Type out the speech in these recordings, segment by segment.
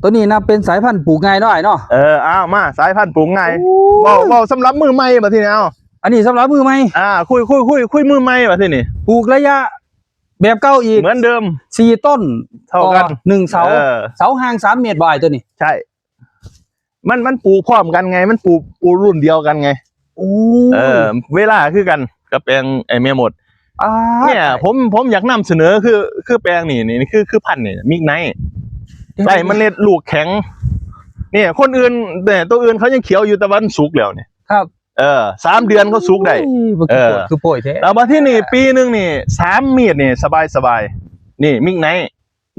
ตัวนี้นะเป็นสายพันธุ์ปลูกง่ายได้เนาะอ้าวมาสายพันธุ์ปลูกง่ายว้าวสำหรับมือใหม่มาที่นี่เอาอันนี้สำหรับมือใหม่คุยมือใหม่มาที่นี่ปลูกระยะแบบเก่าอีกเหมือนเดิม4 ต้นเท่ากัน1 เสาห่าง3 เมตรบ่ายตัวนี้ใช่มันปลูกพร้อมกันไงมันปลูกรุ่นเดียวกันไงเวลาคือกันกับแปลงไอเมียหมดเนี่ยผมอยากนำเสนอคือแปลงนี่คือพันธุ์นี่มิกไนท์ใส่มันเล็ดลูกแข็งเนี่ยคนอื่นแต่ตัวอื่นเขายังเขียวอยู่แต่วันสุกแล้วเนี่ยครับ3 เดือนเขาสุกได้คือป่วยแท้แล้วมาที่นี่ปีนึงนี่3 เมตรนี่สบายนี่มิกไนท์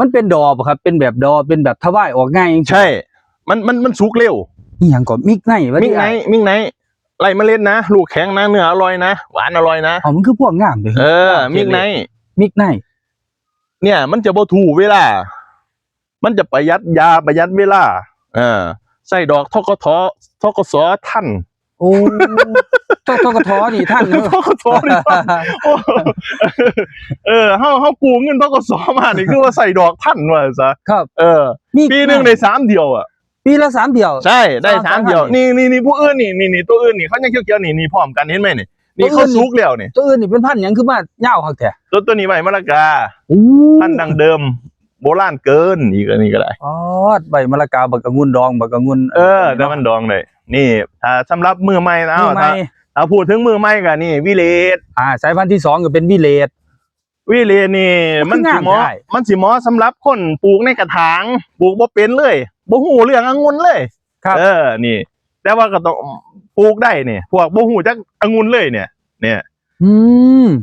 มันเป็นดอกครับเป็นแบบดอกเป็นแบบทวายออกง่ายใช่มันสุกเร็วนี่อย่างก่อนมิกไนท์มิกไนท์ไล่เมล็ดนะลูกแข็งนะเนื้ออร่อยนะหวานอร่อยนะมันคือพวกงามเลยมิกไนท์เนี่ยมันจะบ่ถูเวลามันจะประหยัดยาประหยัดเวลาใส่ดอกทกสท่านโอ้ทกทนี่ท่านทกสนี่ท่านเขากู้เงินทกสมานี่คือว่าใส่ดอกท่านว่าซะครับปีนึงได้3 เดียวปีละ3 เดียวใช่ได้3 เดียวนี่ผู้อื่นนี่ตัวอื่นนี่เขายังเขียวๆนี่พร้อมกันเห็นไหมนี่เขาสุกแล้วนี่ตัวอื่นนี่เป็นพันธุ์ยังคือมาเน่าคักแท้ตัวนี้ใบมะละกาพันธุ์ดังเดิมโบราณเกินอีกอันนี้ก็ได้ใบมะละกาบักองุ่นดองบักองุ่นแต่มันดองเลยนี่ถ้าสำหรับมือใหม่นะถ้าพูดถึงมือใหม่กันนี่วิเลตสายพันธุ์ที่2ก็เป็นวิเลตนี่มันสิเหมาะสำหรับคนปลูกในกระถางปลูกบ่เป็นเลยบ่ฮู้เรื่ององุ่นเลยครับนี่แต่ว่าก็ต้องปลูกได้นี่พวกบ่ฮู้จักองุ่นเลยเนี่ย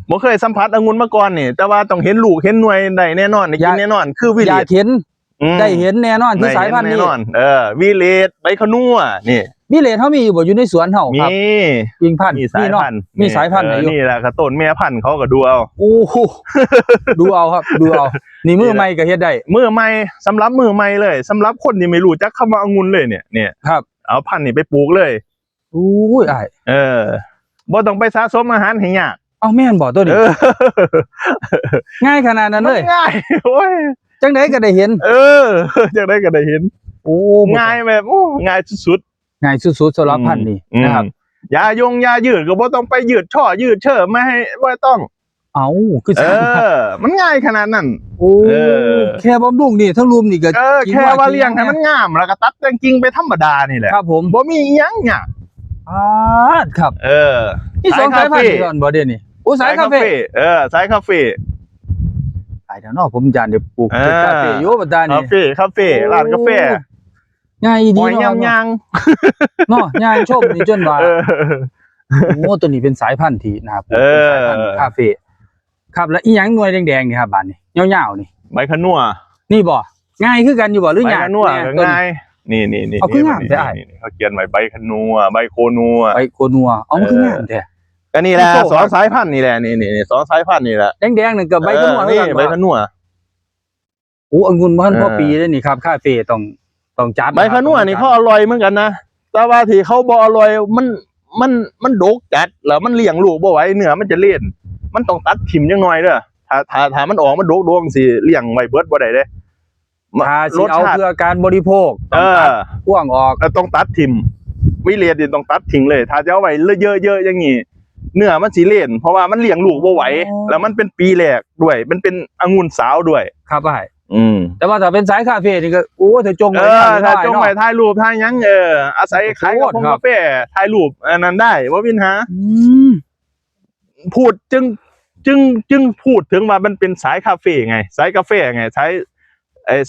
บ่เคยสัมผัสองุ่นมาก่อนนี่แต่ว่าต้องเห็นลูกเห็นหน่วยได้แน่นอนได้กินแน่นอนคือวิเลตอยากเห็นได้เห็นแน่นอนที่สายพันธุ์นี้วิเลตใบขนัวนี่วิเลตเขามีอยู่บ่อยู่ในสวนเฮาครับมีพันธุ์มีสายพันธุ์อยู่นี่แหละกระต้นแม่พันธุ์เขาก็ดูเอาดูเอาครับดูเอานี่มือใหม่ก็เฮ็ดได้มือใหม่สำหรับมือใหม่เลยสำหรับคนที่ไม่รู้จักคำว่าองุ่นเลยเนี่ยครับเอาพันธุ์นี่ไปปลูกเลยบ่ต้องไปสะสมอาหารให้ยากแม่นบ่ตัวนี้ง่ายขนาดนั้นเลยง่ายโอ้ยจังได๋ก็ได้เห็นจังได๋ก็ได้เห็นง่ายแบบง่ายสุดสำหรับพันธุ์นี้นะครับยายืดก็บ่ต้องไปยืดช่อยืดเชิ่ไม่ให้บ่ต้องคือมันง่ายขนาดนั้นแค่บำรุงนี่ทั้งรวมนี่ก็แค่ว่าเลี้ยงให้มันงามแล้วก็ตัดแต่งกิ่งไปธรรมดานี่แหละครับผมบ่มีอีหยังหยังครับนี่2 สายพันธุ์ก่อนบ่เด้นี่สายคาเฟ่สายคาเฟ่เดี๋ยวเนาะผมจานเดี๋ยวปลูกคาเฟ่อยู่บัดตานี่คาเฟ่ร้านกาแฟง่ายดีเนาะย่างเนาะย่างชมนี่จนว่าตัวนี้เป็นสายพันธุ์ที่นะครับสายพันธุ์คาเฟ่ครับแล้วอีหยังหน่วยแดงๆนี่ครับบานนี่ยาวๆนี่ใบขนัวนี่บ่ง่ายคือกันอยู่บ่หรือหยังใบขนัวง่ายนี่เอาคืองามแท้เขาเขียนไว้ใบขนัวใบโคนัวมันคืองามแท้ก็นี่แหละ2 สายพันธุ์นี่แหละนี่2 สายพันธุ์นี่แหละแดงๆนึงกับใบขนัวนี่ใบขนัวองุ่นบ่ทันพอปีเลยนี่ครับคาเฟ่ต้องจัดใบขนัวนี่เขาอร่อยเหมือนกันนะแต่ว่าที่เขาบ่อร่อยมันดกจัดแล้วมันเลี้ยงลูกบ่ไหวเนื้อมันจะเลี่ยนมันต้องตัดถิ่มจังหน่อยเด้อถ้ามันออกมันดกสิเลี้ยงไว้เบิดบ่ได้เด้รสชาติเพื่อการบริโภคพ่วงออกต้องตัดถิ่มวิเลตต้องตัดทิ้งเลยถ้าจะเอาไว้เยอะๆอย่างงี้เนื้อมันสิเลี่ยนเพราะว่ามันเลี้ยงลูกบ่ไหวแล้วมันเป็นปีแรกด้วยมันเป็นองุ่นสาวด้วยครับแต่ว่าถ้าเป็นสายคาเฟ่นี่ก็ถ้าจงไว้ถ้าจงไว้ถ่ายรูปถ่ายยังอาศัยขายกาแฟถ่ายรูปอันนั้นได้บ่มีปัญหาพูดจึงพูดถึงว่ามันเป็นสายคาเฟ่ไงสายกาแฟไง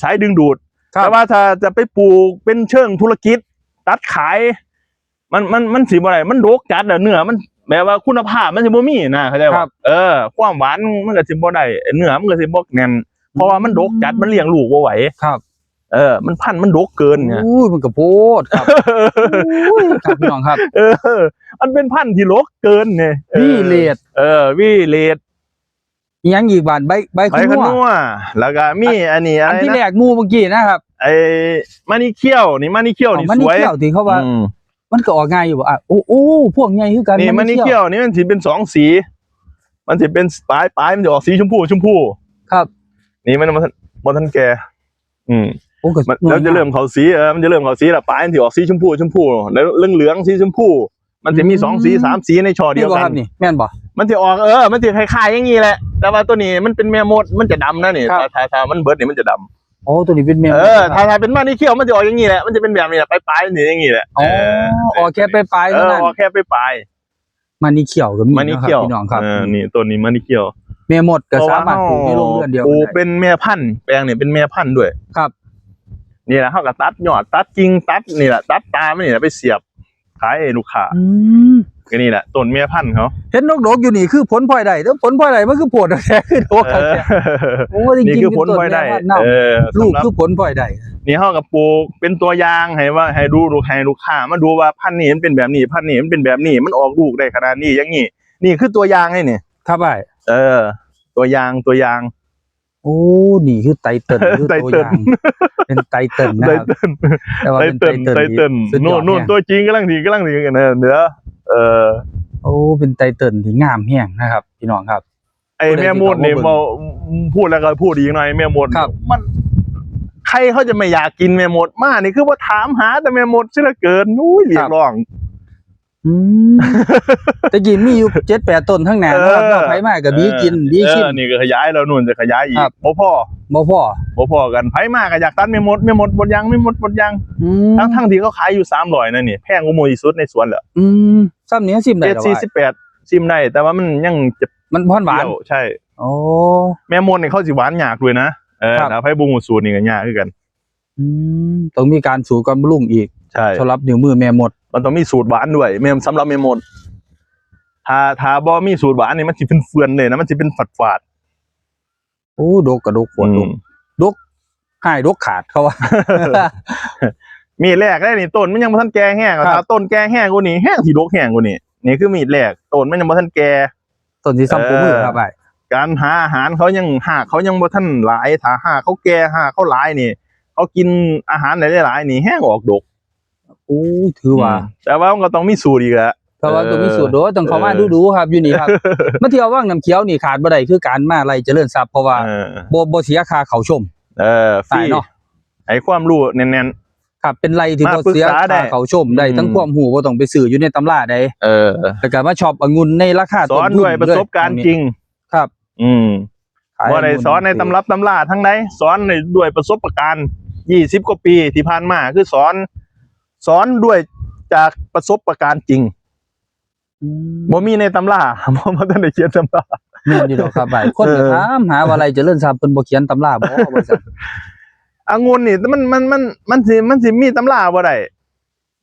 สายดึงดูดแต่ว่าถ้าจะไปปลูกเป็นเชิงธุรกิจตัดขายมันสิบ่ได้มันดกจัดเนื้อมันแบบว่าคุณภาพมันสิบ่มีนะเข้าใจป่ะความหวานมันก็สิบ่ได้เนื้อมันก็สิบ่แน่นเพราะว่ามันดกจัดมันเลี้ยงลูกบ่ไหวครับมันพันธุ์มันดกเกินไงมันก็โพดครับครับพี่น้องครับมันเป็นพันธุ์ที่ดกเกินไงวิเลตยังอีกบาทใบขนัวแล้วก็มีอันนี้อันที่แรกงูเมื่อกี้นะครับมานี่เขี้ยวนี่สวยที่เขาว่ามันก็ออกง่ายอยู่บ่พวกใหญ่คือกันนี่มันนี่เขี้ยวนี่มันสิเป็น2 สีมันสิเป็นปลายมันจะออกสีชมพูครับนี่มันทันแก่ ก็ แล้วจะเริ่มเขาสีมันจะเริ่มเขาสีละปลายมันสิออกสีชมพูแล้วเหลืองสีชมพูมันจะมี2 สี 3 สีในช่อเดียวกันนี่แม่นบ่มันจะออกมันจะคล้ายๆอย่างนี้แหละแต่ว่าตัวนี้มันเป็นแม่มดมันจะดำนะนี่ถ้ามันเบิดนี่มันจะดำโอ้ตัวนี้เป็นแม่ถ้าเป็นมานี่เขียวมันจะออกอย่างนี้แหละมันจะเป็นแบบนี้แหละปลายๆนี่อย่างนี้แหละออกแค่ปลายเท่านั้นออกแค่ปลายมันนี่เขียวก็มีนะครับพี่น้องครับนี่ตัวนี้มันนี่เขียวแม่มดก็สามารถปลูกในโรงเรือนเดียวกันได้เป็นแม่พันธุ์แปลงนี่เป็นแม่พันธุ์ด้วยครับนี่แหละเขาก็ตัดยอดตัดกิ่งตัดนี่แหละตัดตาไม่นี่แหละไปเสียบขายให้ลูกค้าก็นี่แหละต้นแม่พันธุ์เขาเห็นดกๆอยู่นี่คือผลพลอยได้แล้วผลพลอยได้มันคือโพดแท้คือดกแท้โอ้จริงๆนี่คือผลพลอยได้ลูกคือผลพลอยได้นี่เขาก็ปลูกเป็นตัวอย่างให้ดูให้ลูกค้ามาดูว่าพันธุ์นี้มันเป็นแบบนี้พันธุ์นี้มันเป็นแบบนี้มันออกลูกได้ขนาดนี้อย่างนี้นี่คือตัวอย่างให้นี่ครับไอ้ตัวอย่างโอ้นี่คือไตเติ้ลคือตัวอย่างเป็นไตเติ้ลนะครับแต่ว่าเป็นไตเติ้ลนู่นตัวจริงกำลังดีกันเนื้อโอ้เป็นไตเติ้ลที่งามแห้งนะครับพี่น้องครับไอ้แม่มดนี่พูดแล้วก็พูดอีกหน่อยแม่มดมันใครเขาจะไม่อยากกินแม่มดมานี่คือว่าถามหาแต่แม่มดซะเหลือเกินเรียกร้องแต่กินมีอยู่7-8 ต้นทั้งนั้นนะครับไผมาก็ดีกินดีชิมนี่ก็ขยายแล้วนู่นจะขยายอีกบ่พอกันไผมาก็อยากตัดแม่มดบดยังทั้งที่เขาขายอยู่300นั่นนี่แพงกว่าหมู่ที่สุดในสวนเหรอซ้ำเนี้ยซิมได้48ซิมได้แต่ว่ามันยังมันพอนหวานใช่โอ้แม่มดนี่เขาสิหวานยากด้วยนะแล้วไผบ่ฮู้สูตรนี่ก็ยากคือกันต้องมีการสูตรการบำรุงอีกใช่สำหรับนิ้วมือแม่มดมันต้องมีสูตรหวานด้วยสำหรับแม่มดถ้าบ่มีสูตรหวานนี่มันสิเป็นเฟื่อนเลยนะมันสิเป็นฝาดโอ้ดกกระดกปวดดกหายดกขาดเขาว่ามีดแรกได้นี่ต้นมันยังบ่ทันแก่แห้งถ้าต้นแก่แห้งกว่านี้แห้งสิดกแห้งกว่านี้นี่คือมีดแรกต้นมันยังบ่ทันแก่ต้นที่ซ้ำมือครับไอ้การหาอาหารเขายังหากเขายังบ่ทันหลายถ้าหากเขาแก่หากเขาหลายนี่เขากินอาหารได้หลายนี่แห้งออกดกโอ้ถือว่าแต่ว่ามันก็ต้องมีสูตรอีกแหละเพราะว่าต้องมีสูตรต้องเข้ามาดูครับอยู่นี่ครับมาเที่ยวว่างน้ำเขียวนี่ขาดบ่ได้คือการมาไล่เจริญทรัพย์เพราะว่าบ่เสียค่าเข้าชมฟรีเนาะให้ความรู้แน่นๆครับเป็นไรที่บ่เสียค่าเข้าชมได้ทั้งความรู้บ่ต้องไปซื้ออยู่ในตำราใดแล้วก็มาช็อปองุ่นในราคาต้นทุนสอนด้วยประสบการณ์จริงครับบ่ได้สอนในตำรับตำราทั้งใดสอนด้วยประสบการณ์20 กว่าปีที่ผ่านมาคือสอนด้วยจากประสบการณ์จริงบ่มีในตำราบ่ทันได้เขียนตำราแม่นอยู่ดอกครับไปคนก็ถามหาว่าอะไรเจริญทรัพย์เพิ่นบ่เขียนตำราบ่ว่าซั่นองุ่นนี่มันสิมีตำราบ่ได้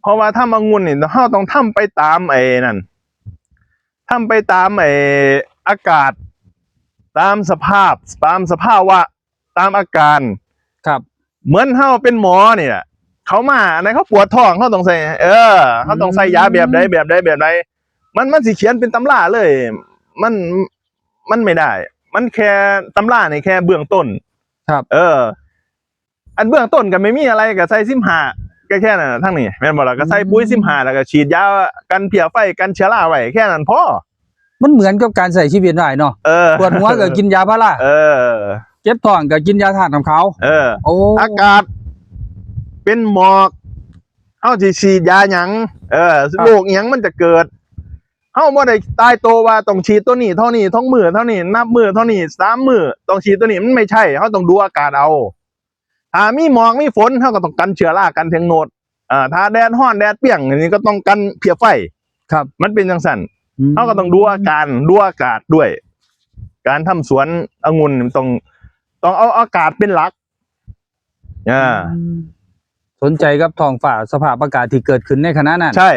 เพราะว่าทำองุ่นนี่เฮาต้องทำไปตามไอ้นั่นทำไปตามไอ้อากาศตามสภาพตามสภาวะตามอาการครับเหมือนเฮาเป็นหมอนี่แหละเขามาในเขาปวดท้องเขาต้องใส่เขาต้องใส่ยาแบบใดมันสิเขียนเป็นตำราเลยมันไม่ได้มันแค่ตำราเนี่ยแค่เบื้องต้นครับอันเบื้องต้นก็ไม่มีอะไรก็ใส่15แค่นั้นทั้งนี้แม่นบ่ล่ะก็ใส่ปุ๋ย15แล้วก็ฉีดยากันเพี้ยไฟกันเชื้อราไว้แค่นั้นพอมันเหมือนกับการใส่ชีวิตได้เนาะปวดหัวก็กินยาพาราเจ็บท้องก็กินยาธาตุน้ำขาวโอ้อากาศเป็นหมอกเฮาสิฉีดยาหยังโรคหยังมันจะเกิดเฮาบ่ได้ตายโตว่าต้องฉีดตัวนี้เท่านี้ท้องมือเท่านี้นับมือเท่านี้3มื้อต้องฉีดตัวนี้มันไม่ใช่เฮาต้องดูอากาศเอาถ้ามีหมอกมีฝนเฮาก็ต้องกันเชื้อรากันเพียงโนดถ้าแดดร้อนแดดเปรี้ยงอันนี้ก็ต้องกันเพี้ยไฟครับมันเป็นจังซั่นเฮาก็ต้องดูอาการดูอากาศด้วยการทำสวนองุ่นต้องเอาอากาศเป็นหลักสนใจกับท้องฟ้าสภาพอากาศที่เกิดขึ้นในขณะนั้นใช่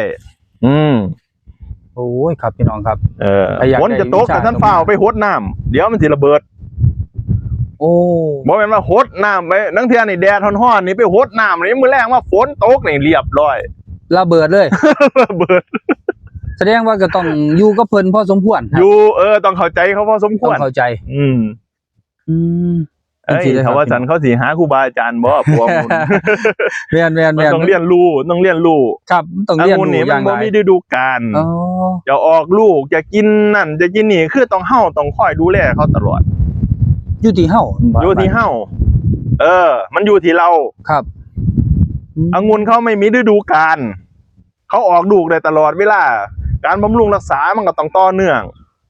โอ้ยครับพี่น้องครับฝนจะตกแต่ท่านฟ้าไปหดน้ำเดี๋ยวมันสิระเบิดโอ้บ่แม่นว่าหดน้ำไปนังเทื่อนี่แดดร้อนๆนี่ไปหดน้ำนี่มื้อแรกว่าฝนตกนี่เรียบร้อยระเบิดเลยระเบิดแสดงว่าก็ต้องอยู่กับเพิ่นพอสมควรอยู่ต้องเข้าใจเขาพอสมควรต้องเข้าใจเขาว่าสันเขาสิหาครูบาอาจารย์บ่พวกมึงแม่นต้องเรียนรู้ครับต้องเรียนรู้อย่างไรมันบ่มีฤดูกาลจะออกลูกจะกินนั่นจะกินนี่คือต้องคอยดูแลเขาตลอดอยู่ที่เฮา มันอยู่ที่เรา ครับ องุ่นเขาไม่มีฤดูกาลเขาออกลูกได้ตลอดเวลาการบำรุงรักษามันก็ต้องต่อเนื่อง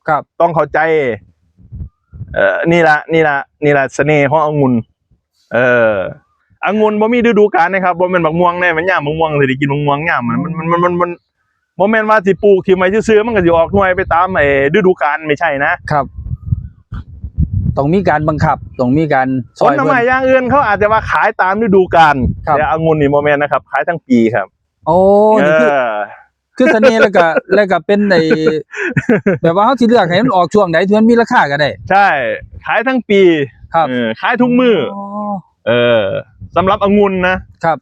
ครับ ต้องเข้าใจนี่ละเสน่ห์ขององุ่นองุ่นบ่มีฤดูกาลนะครับบ่แม่นบักม่วงแน่มันย่ามบักม่วงสิได้กินบักม่วงย่ามมันบ่แม่นว่าสิปลูกที่ไม้ซื่อๆมันก็สิออกหน่วยไปตามฤดูกาลไม่ใช่นะครับ ต้องมีการบังคับต้องมีการ ผลไม้อย่างอื่นเขาอาจจะว่าขายตามฤดูกาลแต่องุ่นนี่บ่แม่นนะครับขายทั้งปีครับโอ้นี่คือเสน่ห์แล้วก็เป็นใน แบบว่าเขาสิเลือกให้มันออกช่วงไหนที่มันมีราคาก็ได้ใช่ขายทั้งปีครับขายทุกมื้อสำหรับองุ่นนะครับ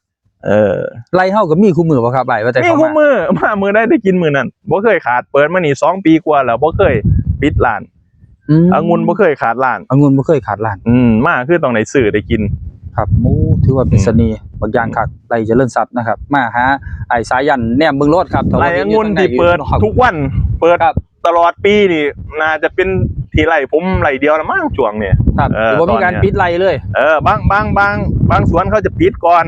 ไรเฮาก็มีคู่มือบ่ครับไอ้ว่าแต่มีคู่มือมามื้อได้กินมื้อนั้นบ่เคยขาดเปิดมานี่2 ปีกว่าแล้วบ่เคยปิดร้านองุ่นบ่เคยขาดร้านองุ่นบ่เคยขาดร้านมาคือต้องได้ซื้อได้กินครับโอ้ถือว่าเป็นเสน่ห์บางอย่างคักไรเจริญทรัพย์นะครับมาหาไอ้สายันแนมเบิ่งรถครับไรองุ่นที่เปิดทุกวันเปิดตลอดปีนี่น่าจะเป็นที่ไรผมไรเดียวละมั้งช่วงนี้ครับบ่มีการปิดไรเลยบางสวนเขาจะปิดก่อน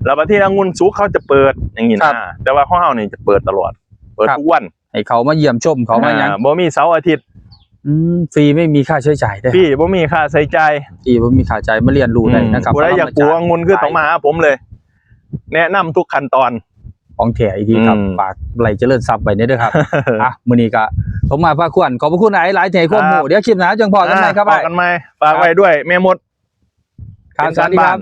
แล้วบางที่องุ่นสุกเขาจะเปิดอย่างนี้นะแต่ว่าของเฮานี่จะเปิดตลอดเปิดทุกวันให้เขามาเยี่ยมชมเขามาหยังบ่มีเสาร์อาทิตย์ฟรีไม่มีค่าใช้จ่ายได้ฟรีบ่มีค่าใช้จ่ายฟรีบ่มีค่าใช้จ่ายมาเรียนรู้ได้นะครับผู้ใดอยากปลูกองุ่นคือต้องมาหาผมเลยแนะนำทุกขั้นตอนของแท้อีกทีครับฝากไหลเจริญทรัพย์ไว้ด้วยครับมื้อนี้ก็ผมมาพาควรขอบพระคุณหลายๆใจความรู้เดี๋ยวคลิปหน้าจังพอกันใหม่ครับพอกันใหม่ฝากไว้ด้วยแม่มด ครับสวัสดีครับ